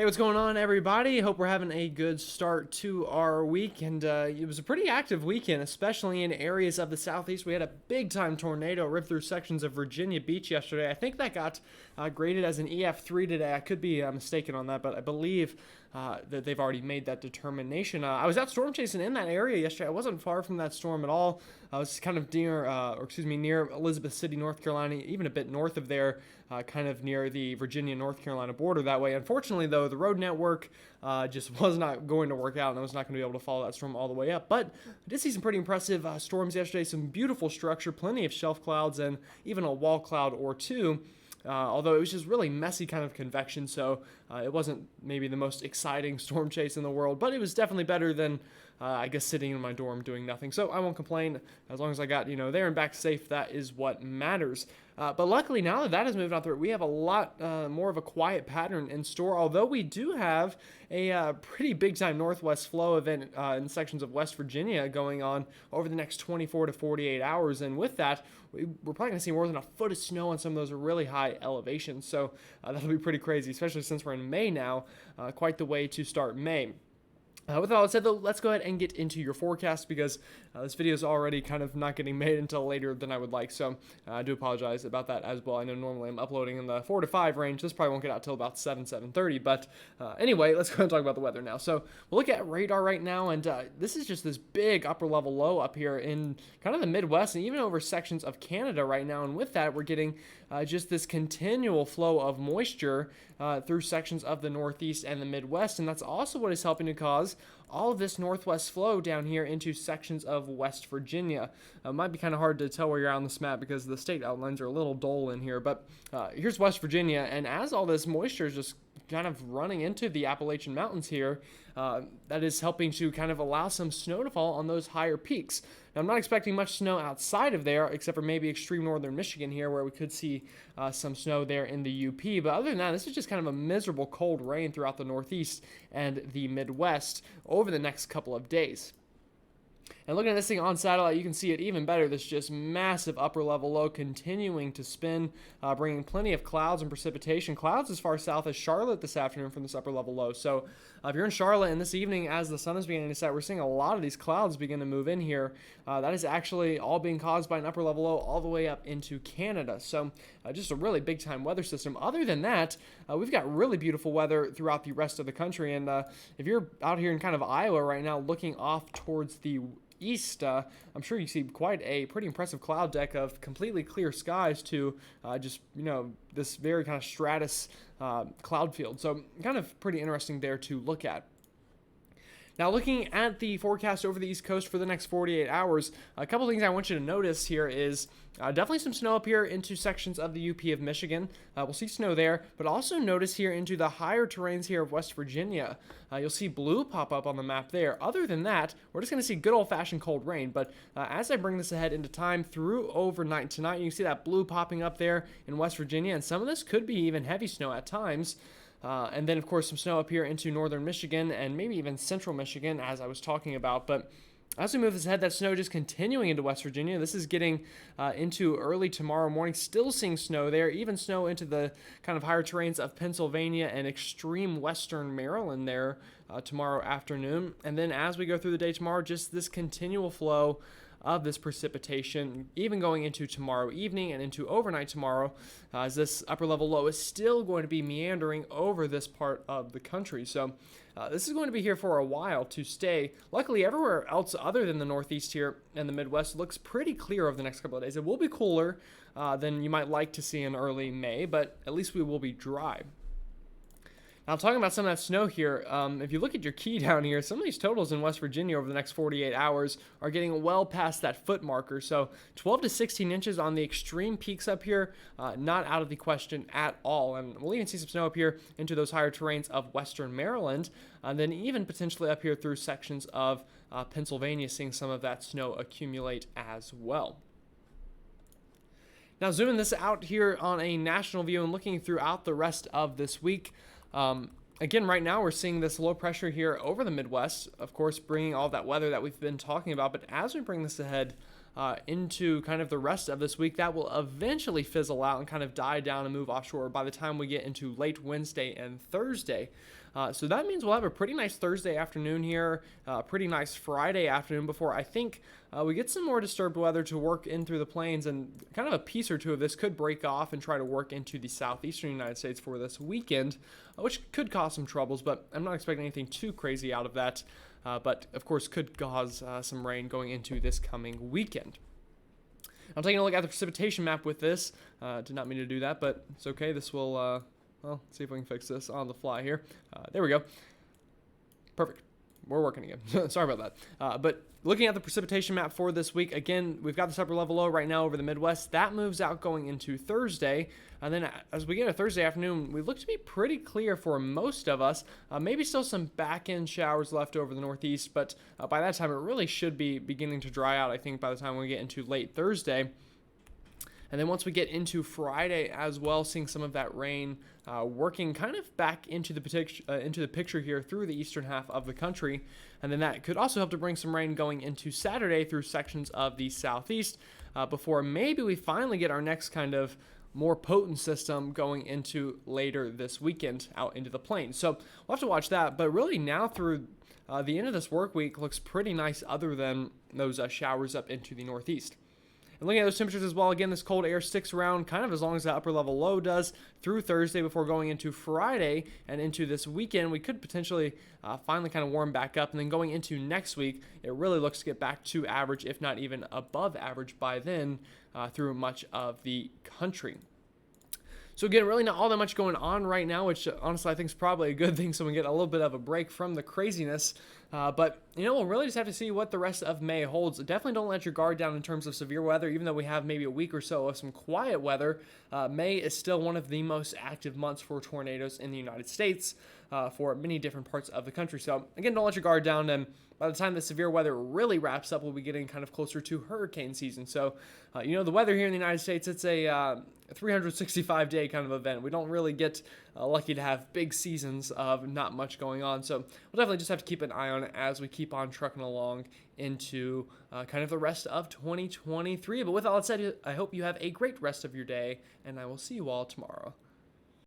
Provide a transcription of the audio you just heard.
Hey, what's going on, everybody? Hope we're having a good start to our week. And it was a pretty active weekend, especially in areas of the southeast. We had a big time tornado rip through sections of Virginia Beach yesterday. I think that got graded as an EF3 today. I could be mistaken on that, but I believe that they've already made that determination. I was out storm chasing in that area yesterday. I wasn't far from that storm at all. I was kind of near Elizabeth City, North Carolina, even a bit north of there, kind of near the Virginia-North Carolina border that way. Unfortunately, though, the road network just was not going to work out, and I was not going to be able to follow that storm all the way up. But I did see some pretty impressive storms yesterday, some beautiful structure, plenty of shelf clouds, and even a wall cloud or two. Although it was just really messy kind of convection, so it wasn't maybe the most exciting storm chase in the world, but it was definitely better than, I guess, sitting in my dorm doing nothing. So I won't complain. As long as I got, there and back safe, that is what matters. But luckily, now that has moved out through, we have a lot more of a quiet pattern in store, although we do have a pretty big-time northwest flow event in sections of West Virginia going on over the next 24 to 48 hours, and with that, we're probably going to see more than a foot of snow on some of those really high elevations, so that'll be pretty crazy, especially since we're in May now. Quite the way to start May. With all that said, though, let's go ahead and get into your forecast because this video is already kind of not getting made until later than I would like, so I do apologize about that as well. I know normally I'm uploading in the 4 to 5 range. This probably won't get out till about 7:30, but anyway, let's go ahead and talk about the weather now. So we'll look at radar right now, and this is just this big upper level low up here in kind of the Midwest and even over sections of Canada right now, and with that, we're getting just this continual flow of moisture through sections of the Northeast and the Midwest, and that's also what is helping to cause all of this northwest flow down here into sections of West Virginia. It might be kind of hard to tell where you're on this map because the state outlines are a little dull in here, but here's West Virginia, and as all this moisture is just kind of running into the Appalachian Mountains here, that is helping to kind of allow some snow to fall on those higher peaks. Now, I'm not expecting much snow outside of there, except for maybe extreme northern Michigan here, where we could see some snow there in the UP. But other than that, this is just kind of a miserable cold rain throughout the Northeast and the Midwest over the next couple of days. And looking at this thing on satellite, you can see it even better. This just massive upper level low continuing to spin, bringing plenty of clouds and precipitation. Clouds as far south as Charlotte this afternoon from this upper level low. So if you're in Charlotte and this evening as the sun is beginning to set, we're seeing a lot of these clouds begin to move in here. That is actually all being caused by an upper level low all the way up into Canada. So just a really big time weather system. Other than that, we've got really beautiful weather throughout the rest of the country. And if you're out here in kind of Iowa right now looking off towards the east, I'm sure you see quite a pretty impressive cloud deck of completely clear skies to this very kind of stratus cloud field. So kind of pretty interesting there to look at. Now, looking at the forecast over the East Coast for the next 48 hours, a couple things I want you to notice here is definitely some snow up here into sections of the UP of Michigan. We'll see snow there, but also notice here into the higher terrains here of West Virginia. You'll see blue pop up on the map there. Other than that, we're just going to see good old-fashioned cold rain, but as I bring this ahead into time through overnight tonight, you can see that blue popping up there in West Virginia, and some of this could be even heavy snow at times. And then, of course, some snow up here into northern Michigan and maybe even central Michigan, as I was talking about. But as we move this ahead, that snow just continuing into West Virginia. This is getting into early tomorrow morning. Still seeing snow there, even snow into the kind of higher terrains of Pennsylvania and extreme western Maryland there tomorrow afternoon. And then as we go through the day tomorrow, just this continual flow of this precipitation, even going into tomorrow evening and into overnight tomorrow, as this upper level low is still going to be meandering over this part of the country. So this is going to be here for a while to stay. Luckily, everywhere else other than the Northeast here and the Midwest looks pretty clear over the next couple of days. It will be cooler than you might like to see in early May, but at least we will be dry. Now, talking about some of that snow here, if you look at your key down here, some of these totals in West Virginia over the next 48 hours are getting well past that foot marker. So 12 to 16 inches on the extreme peaks up here, not out of the question at all. And we'll even see some snow up here into those higher terrains of western Maryland, and then even potentially up here through sections of Pennsylvania, seeing some of that snow accumulate as well. Now, zooming this out here on a national view and looking throughout the rest of this week, again, right now we're seeing this low pressure here over the Midwest, of course, bringing all that weather that we've been talking about. But as we bring this ahead into kind of the rest of this week, that will eventually fizzle out and kind of die down and move offshore by the time we get into late Wednesday and Thursday. So that means we'll have a pretty nice Thursday afternoon here, pretty nice Friday afternoon before I think we get some more disturbed weather to work in through the plains, and kind of a piece or two of this could break off and try to work into the southeastern United States for this weekend, which could cause some troubles, but I'm not expecting anything too crazy out of that. But of course could cause some rain going into this coming weekend. I'm taking a look at the precipitation map with this. Did not mean to do that, but it's okay. This will, well, see if we can fix this on the fly here. There we go. Perfect. We're working again. Sorry about that. But looking at the precipitation map for this week, again, we've got this upper level low right now over the Midwest. That moves out going into Thursday. And then as we get to Thursday afternoon, we look to be pretty clear for most of us. Maybe still some back-end showers left over the Northeast, but by that time, it really should be beginning to dry out, I think, by the time we get into late Thursday. And then once we get into Friday as well, seeing some of that rain working kind of back into the picture here through the eastern half of the country. And then that could also help to bring some rain going into Saturday through sections of the southeast before maybe we finally get our next kind of more potent system going into later this weekend out into the plains. So we'll have to watch that. But really now through the end of this work week looks pretty nice other than those showers up into the northeast. And looking at those temperatures as well, again, this cold air sticks around kind of as long as that upper level low does through Thursday before going into Friday and into this weekend. We could potentially finally kind of warm back up. And then going into next week, it really looks to get back to average, if not even above average by then through much of the country. So again, really not all that much going on right now, which honestly I think is probably a good thing, so we get a little bit of a break from the craziness. But, we'll really just have to see what the rest of May holds. Definitely don't let your guard down in terms of severe weather. Even though we have maybe a week or so of some quiet weather, May is still one of the most active months for tornadoes in the United States for many different parts of the country. So again, don't let your guard down, and by the time the severe weather really wraps up, we'll be getting kind of closer to hurricane season. So, the weather here in the United States, it's a 365-day kind of event. We don't really get lucky to have big seasons of not much going on. So we'll definitely just have to keep an eye on it as we keep on trucking along into kind of the rest of 2023. But with all that said, I hope you have a great rest of your day, and I will see you all tomorrow.